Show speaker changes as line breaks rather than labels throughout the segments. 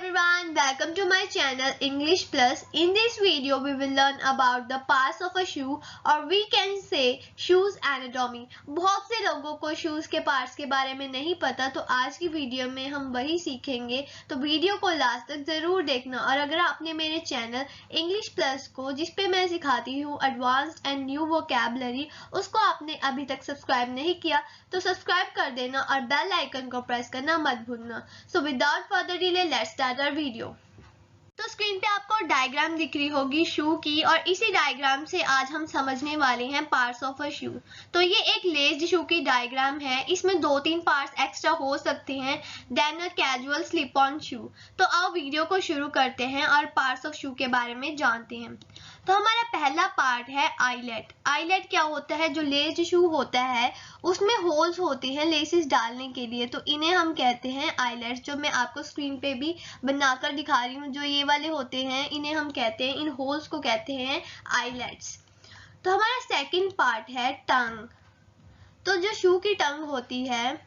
everyone, welcome to my channel English Plus. In this video we will learn about the parts of a shoe or we can say shoes anatomy. बहुत से लोगों को shoes के parts के बारे में नहीं पता, तो आज की वीडियो में हम वही सीखेंगे, तो वीडियो को लास्ट तक जरूर देखना। और अगर आपने मेरे चैनल English Plus को, जिस पे मैं सिखाती हूँ एडवांस्ड एंड न्यू वोकैबुलरी, उसको आपने अभी तक सब्सक्राइब नहीं किया तो सब्सक्राइब कर देना और बेल आइकन को प्रेस करना मत भूलना। So without further delay let's start our video. तो स्क्रीन पे आपको डायग्राम दिख रही होगी शू की, और इसी डायग्राम से आज हम समझने वाले हैं पार्ट्स ऑफ अ शू। तो ये एक लेस्ड शू की डायग्राम है, इसमें 2-3 पार्ट्स एक्स्ट्रा हो सकते हैं then a casual slip on shoe. तो आओ वीडियो को शुरू करते हैं और पार्ट्स ऑफ शू के बारे में जानते हैं। तो हमारा पहला पार्ट है आईलेट। आईलेट क्या होता है? जो लेस्ड शू होता है उसमें होल्स होते हैं लेसेस डालने के लिए, तो इन्हें हम कहते हैं आईलेट्स। जो मैं आपको स्क्रीन पे भी बनाकर दिखा रही हूँ, जो ये वाले होते हैं इन्हें हम कहते हैं, इन होल्स को कहते हैं आईलेट्स। तो हमारा सेकंड पार्ट है टंग। तो जो शू की टंग होती है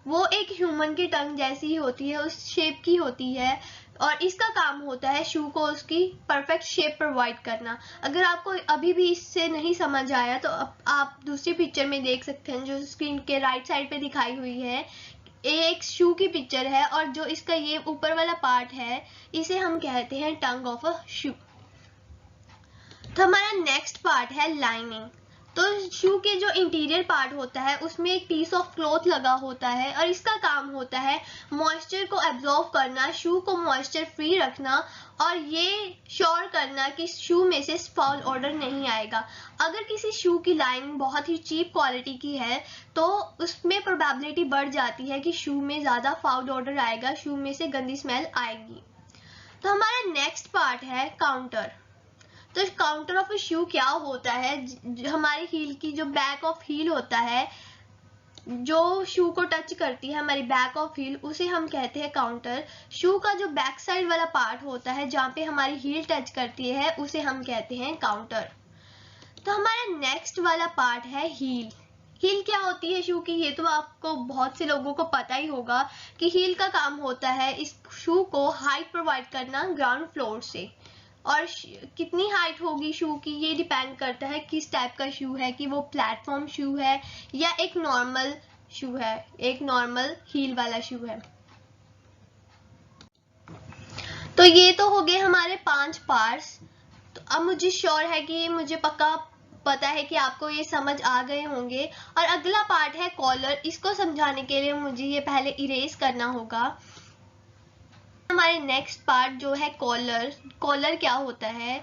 वो एक ह्यूमन की टंग जैसी ही होती है, उस शेप की होती है, और इसका काम होता है शू को उसकी परफेक्ट शेप प्रोवाइड करना। अगर आपको अभी भी इससे नहीं समझ आया तो आप दूसरी पिक्चर में देख सकते हैं, जो स्क्रीन के राइट साइड पे दिखाई हुई है। एक शू की पिक्चर है और जो इसका ये ऊपर वाला पार्ट है इसे हम कहते हैं टंग ऑफ अ शू। तो हमारा नेक्स्ट पार्ट है लाइनिंग। तो शू के जो इंटीरियर पार्ट होता है उसमें एक पीस ऑफ क्लॉथ लगा होता है और इसका काम होता है मॉइस्चर को एब्जॉर्ब करना, शू को मॉइस्चर फ्री रखना और ये श्योर करना कि शू में से फाउल ऑर्डर नहीं आएगा। अगर किसी शू की लाइनिंग बहुत ही चीप क्वालिटी की है तो उसमें प्रोबेबिलिटी बढ़ जाती है कि शू में ज्यादा फाउल ऑर्डर आएगा, शू में से गंदी स्मेल आएगी। तो हमारा नेक्स्ट पार्ट है काउंटर। तो काउंटर ऑफ अ शू क्या होता है? हमारी हील की जो बैक ऑफ हील होता है, जो शू को टच करती है हमारी बैक ऑफ हील, उसे हम कहते हैं काउंटर। शू का जो बैक साइड वाला पार्ट होता है जहाँ पे हमारी हील टच करती है उसे हम कहते हैं काउंटर। तो हमारा नेक्स्ट वाला पार्ट है हील। हील क्या होती है शू की? ये तो आपको बहुत से लोगों को पता ही होगा कि हील का काम होता है इस शू को हाइट प्रोवाइड करना ग्राउंड फ्लोर से। और कितनी हाइट होगी शू की ये डिपेंड करता है किस टाइप का शू है, कि वो प्लेटफॉर्म शू है या एक नॉर्मल शू है, एक नॉर्मल हील वाला शू है। तो ये तो हो गए हमारे 5 पार्ट्स। तो अब मुझे श्योर है कि मुझे पक्का पता है कि आपको ये समझ आ गए होंगे। और अगला पार्ट है कॉलर। इसको समझाने के लिए मुझे ये पहले इरेज करना होगा। हमारे नेक्स्ट पार्ट जो है कॉलर। कॉलर क्या होता है?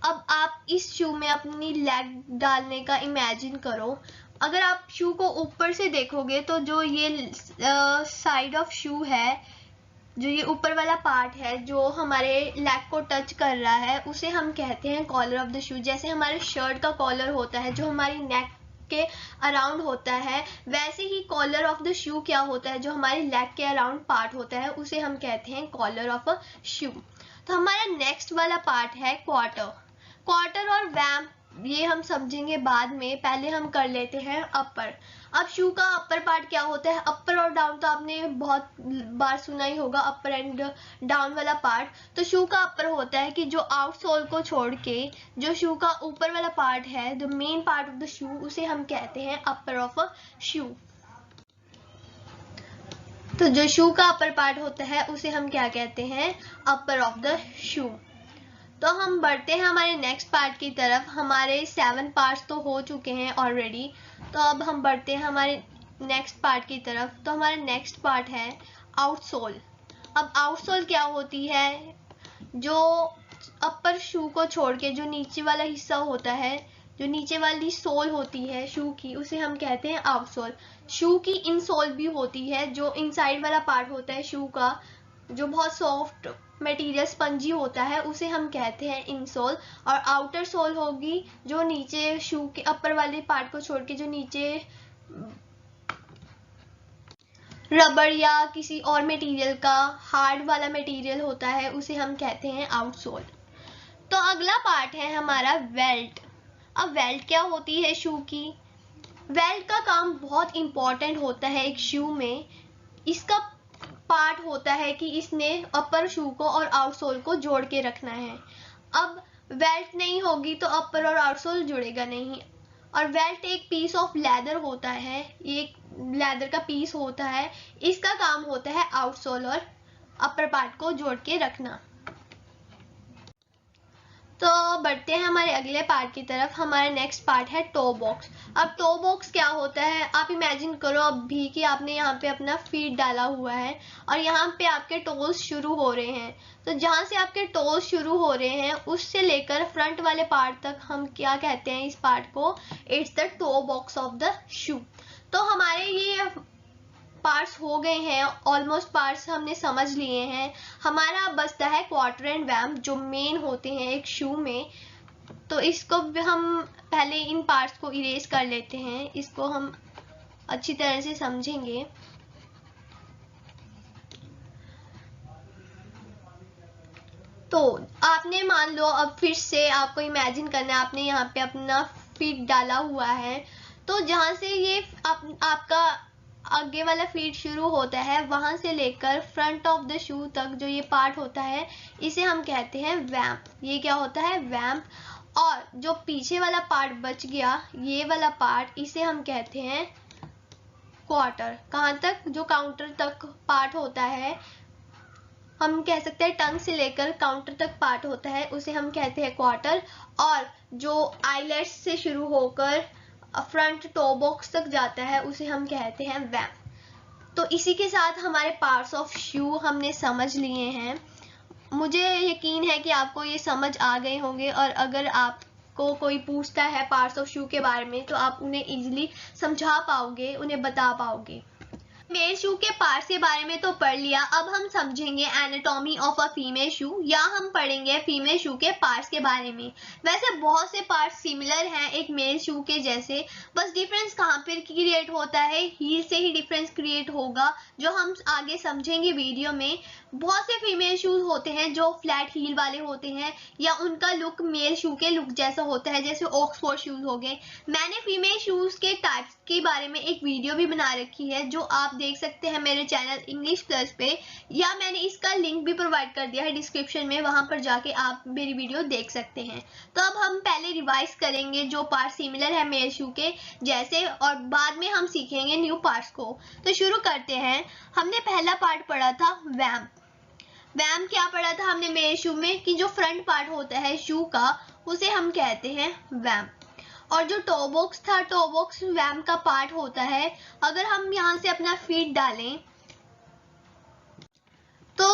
अब आप इस शू में अपनी लेग डालने का इमेजिन करो। अगर आप शू को ऊपर से देखोगे तो जो ये साइड ऑफ शू है, जो ये ऊपर वाला पार्ट है जो हमारे लेग को टच कर रहा है, उसे हम कहते हैं कॉलर ऑफ द शू। जैसे हमारे शर्ट का कॉलर होता है जो हमारी नेक के अराउंड होता है, वैसे ही कॉलर ऑफ द शू क्या होता है? जो हमारी लेग के अराउंड पार्ट होता है उसे हम कहते हैं कॉलर ऑफ अ शू। तो हमारा नेक्स्ट वाला पार्ट है क्वार्टर। क्वार्टर और वैम्प ये हम समझेंगे बाद में, पहले हम कर लेते हैं अपर। अब शू का अपर पार्ट क्या होता है? अपर और डाउन तो आपने बहुत बार सुना ही होगा, अपर एंड डाउन वाला पार्ट। तो शू का अपर होता है कि जो आउटसोल को छोड़ के जो शू का ऊपर वाला पार्ट है, the main part of the shoe, उसे हम कहते हैं अपर ऑफ अ शू। तो जो शू का अपर पार्ट होता है उसे हम क्या कहते हैं? अपर ऑफ द शू। तो हम बढ़ते हैं हमारे नेक्स्ट पार्ट की तरफ। हमारे 7 पार्ट्स तो हो चुके हैं ऑलरेडी, तो अब हम बढ़ते हैं हमारे नेक्स्ट पार्ट की तरफ। तो हमारा नेक्स्ट पार्ट है आउटसोल। अब आउटसोल क्या होती है? जो अपर शू को छोड़ के जो नीचे वाला हिस्सा होता है, जो नीचे वाली सोल होती है शू की, उसे हम कहते हैं आउटसोल। शू की इनसोल भी होती है, जो इनसाइड वाला पार्ट होता है शू का, जो बहुत सॉफ्ट मटेरियल स्पंजी होता है, उसे हम कहते हैं इनसोल। और आउटर सोल होगी जो नीचे शू के अपर वाले पार्ट को छोड़ के जो नीचे रबर या किसी और मटेरियल का हार्ड वाला मटेरियल होता है, उसे हम कहते हैं आउटसोल। तो अगला पार्ट है हमारा वेल्ट। अब वेल्ट क्या होती है शू की? वेल्ट का काम बहुत इंपॉर्टेंट होता है एक शू में। इसका पार्ट होता है कि इसने अपर शू को और आउटसोल को जोड़ के रखना है। अब बेल्ट नहीं होगी तो अपर और आउटसोल जुड़ेगा नहीं। और बेल्ट एक पीस ऑफ लेदर होता है, एक लेदर का पीस होता है, इसका काम होता है आउटसोल और अपर पार्ट को जोड़ के रखना। तो बढ़ते हैं हमारे अगले पार्ट की तरफ। हमारा नेक्स्ट पार्ट है टो बॉक्स। अब टो बॉक्स क्या होता है, आप इमेजिन करो अभी कि आपने यहाँ पे अपना फीट डाला हुआ है और यहाँ पे आपके टोज शुरू हो रहे हैं। तो जहाँ से आपके टोज शुरू हो रहे हैं उससे लेकर फ्रंट वाले पार्ट तक हम क्या कहते हैं इस पार्ट को, it's the toe box of the shoe. तो हमारे ये पार्ट्स हो गए हैं, ऑलमोस्ट पार्ट्स हमने समझ लिए हैं। हमारा बचता है क्वार्टर एंड वैम्प जो मेन होते हैं एक शू में। तो इसको हम पहले इन पार्ट्स को इरेज कर लेते हैं, इसको हम अच्छी तरह से समझेंगे। तो आपने मान लो, अब फिर से आपको इमेजिन करना है, आपने यहाँ पे अपना फीट डाला हुआ है। तो जहाँ से ये आपका आगे वाला फीट शुरू होता है वहां से लेकर फ्रंट ऑफ द शू तक जो ये पार्ट होता है इसे हम कहते हैं वैम्प। ये क्या होता है, वैम्प। और जो पीछे वाला पार्ट बच गया, ये वाला पार्ट, इसे हम कहते हैं क्वार्टर। कहाँ तक, जो काउंटर तक पार्ट होता है, हम कह सकते हैं टंग से लेकर काउंटर तक पार्ट होता है, उसे हम कहते हैं क्वार्टर। और जो आईलेट्स से शुरू होकर फ्रंट टो बॉक्स तक जाता है उसे हम कहते हैं वैम्प। तो इसी के साथ हमारे पार्ट्स ऑफ शू हमने समझ लिए हैं। मुझे यकीन है कि आपको ये समझ आ गए होंगे, और अगर आपको कोई पूछता है पार्ट्स ऑफ शू के बारे में तो आप उन्हें इजीली समझा पाओगे, उन्हें बता पाओगे। मेल शू के पार्ट्स के बारे में तो पढ़ लिया, अब हम समझेंगे एनाटॉमी ऑफ अ फीमेल शू, या हम पढ़ेंगे फीमेल शू के पार्ट्स के बारे में। वैसे बहुत से पार्ट्स सिमिलर हैं एक मेल शू के जैसे, बस डिफरेंस कहाँ पर क्रिएट होता है, हील से ही डिफरेंस क्रिएट होगा जो हम आगे समझेंगे वीडियो में। बहुत से फीमेल शूज होते हैं जो फ्लैट हील वाले होते हैं, या उनका लुक मेल शू के लुक जैसा होता है, जैसे ऑक्सफोर्ड शूज हो गए। मैंने फीमेल शूज के टाइप्स के बारे में एक वीडियो भी बना रखी है जो आप देख सकते हैं मेरे चैनल इंग्लिश प्लस पे, या मैंने इसका लिंक भी प्रोवाइड कर दिया है डिस्क्रिप्शन में, वहां पर जाके आप मेरी वीडियो देख सकते हैं। तो अब हम पहले रिवाइज करेंगे जो पार्ट सिमिलर है मेल शू के जैसे, और बाद में हम सीखेंगे न्यू पार्ट्स को। तो शुरू करते हैं। हमने पहला पार्ट पढ़ा था वैम्प। वैम्प क्या पढ़ा था हमने मेल शू में, कि जो फ्रंट पार्ट होता है शू का उसे हम कहते हैं वैम्प। और जो टो बॉक्स था, टो बॉक्स वैम्प का पार्ट होता है। अगर हम यहाँ से अपना फीट डालें तो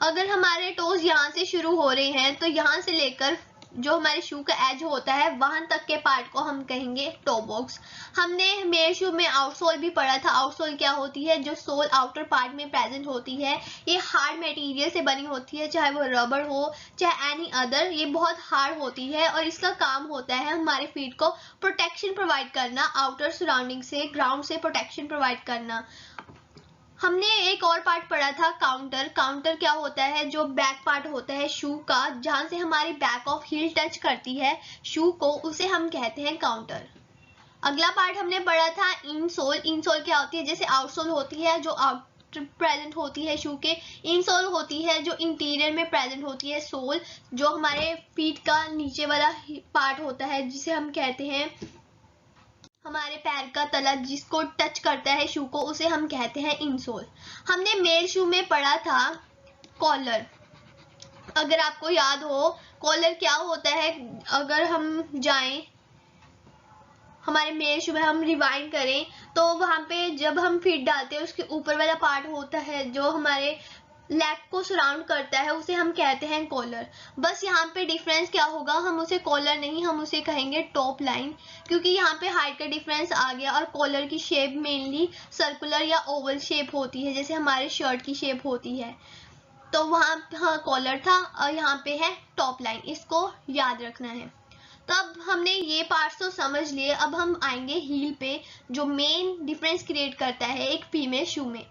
अगर हमारे टोज यहाँ से शुरू हो रहे हैं तो यहाँ से लेकर जो हमारे शू का एज होता है वहां तक के पार्ट को हम कहेंगे टो बॉक्स। हमने मेल शू में आउटसोल भी पढ़ा था। आउटसोल क्या होती है, जो सोल आउटर पार्ट में प्रेजेंट होती है। ये हार्ड मटेरियल से बनी होती है, चाहे वो रबर हो चाहे एनी अदर, ये बहुत हार्ड होती है और इसका काम होता है हमारे फीट को प्रोटेक्शन प्रोवाइड करना, आउटर सराउंडिंग से, ग्राउंड से प्रोटेक्शन प्रोवाइड करना। हमने एक और पार्ट पढ़ा था काउंटर। काउंटर क्या होता है, जो बैक पार्ट होता है शू का, जहां से हमारी बैक ऑफ हील टच करती है शू को, उसे हम कहते हैं काउंटर। अगला पार्ट हमने पढ़ा था इनसोल। इनसोल क्या होती है, जैसे आउटसोल होती है जो आउट प्रेजेंट होती है शू के, इनसोल होती है जो इंटीरियर में प्रेजेंट होती है। सोल जो हमारे फीट का नीचे वाला पार्ट होता है जिसे हम कहते हैं हमारे पैर का तला, जिसको टच करता है शू को, उसे हम कहते हैं इनसोल। हमने मेल शू में पढ़ा था कॉलर। अगर आपको याद हो कॉलर क्या होता है, अगर हम जाएं हमारे मेल शू में, हम रिवाइंड करें तो वहां पे जब हम फीट डालते हैं उसके ऊपर वाला पार्ट होता है जो हमारे लेग को सराउंड करता है, उसे हम कहते हैं कॉलर। बस यहाँ पे डिफरेंस क्या होगा, हम उसे कॉलर नहीं, हम उसे कहेंगे टॉप लाइन, क्योंकि यहाँ पे हाइट का डिफरेंस आ गया। और कॉलर की शेप मेनली सर्कुलर या ओवल शेप होती है, जैसे हमारे शर्ट की शेप होती है। तो वहाँ हाँ कॉलर था और यहाँ पे है टॉप लाइन, इसको याद रखना है। तो अब हमने ये पार्ट्स तो समझ लिए, अब हम आएंगे हील पे, जो मेन डिफरेंस क्रिएट करता है एक फीमेल शू में।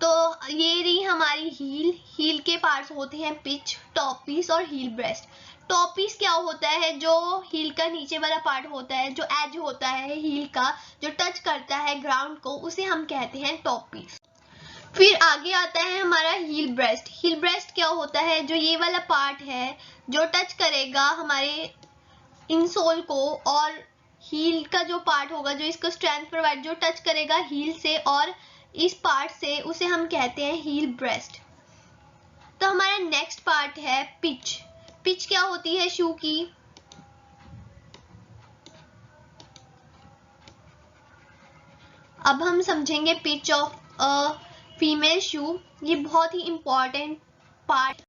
तो ये रही हमारी हील। हील के पार्ट्स होते हैं पिच, टॉप पीस और हील ब्रेस्ट। टॉप पीस क्या होता है, जो हील का नीचे वाला पार्ट होता है, जो एज होता है हील का, जो टच करता है ग्राउंड को, उसे हम कहते हैं टॉप पीस। फिर आगे आता है हमारा हील ब्रेस्ट। हील ब्रेस्ट क्या होता है? जो ये वाला पार्ट है जो टच करेगा हमारे इंसोल को, और हील का जो पार्ट होगा जो इसको स्ट्रेंथ प्रोवाइड, जो टच करेगा हील से और इस पार्ट से, उसे हम कहते हैं हील ब्रेस्ट। तो हमारा नेक्स्ट पार्ट है पिच। पिच क्या होती है शू की? अब हम समझेंगे pitch of a female shoe. ये बहुत ही इंपॉर्टेंट पार्ट,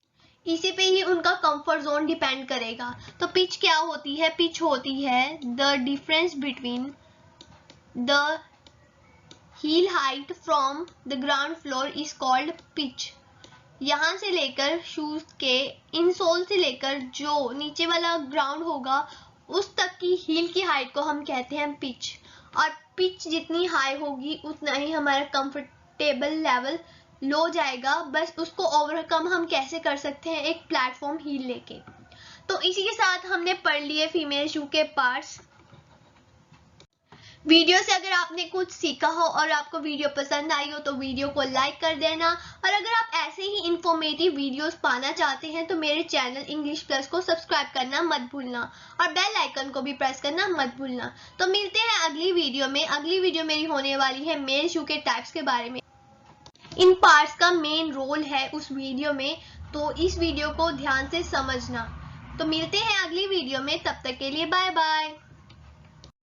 इसी पे ही उनका कंफर्ट जोन डिपेंड करेगा। तो पिच क्या होती है? पिच होती है the difference between the heel height from the ground floor is called pitch. यहाँ से लेकर शूज के इनसोल से लेकर जो नीचे वाला ग्राउंड होगा उस तक की हील की हाइट को हम कहते हैं पिच। और पिच जितनी हाई होगी उतना ही हमारा कंफर्टेबल लेवल लो जाएगा। बस उसको ओवरकम हम कैसे कर सकते हैं? एक प्लेटफॉर्म हील लेके। तो इसी के साथ हमने पढ़ लिए फीमेल शू के पार्ट्स। वीडियो से अगर आपने कुछ सीखा हो और आपको वीडियो पसंद आई हो तो वीडियो को लाइक कर देना। और अगर आप ऐसे ही इंफॉर्मेटिव वीडियोस पाना चाहते हैं तो मेरे चैनल इंग्लिश प्लस को सब्सक्राइब करना मत भूलना और बेल आइकन को भी प्रेस करना मत भूलना। तो मिलते हैं अगली वीडियो में। अगली वीडियो मेरी होने वाली है मेल शू के टाइप्स के बारे में। इन पार्ट्स का मेन रोल है उस वीडियो में, तो इस वीडियो को ध्यान से समझना। तो मिलते हैं अगली वीडियो में, तब तक के लिए बाय बाय।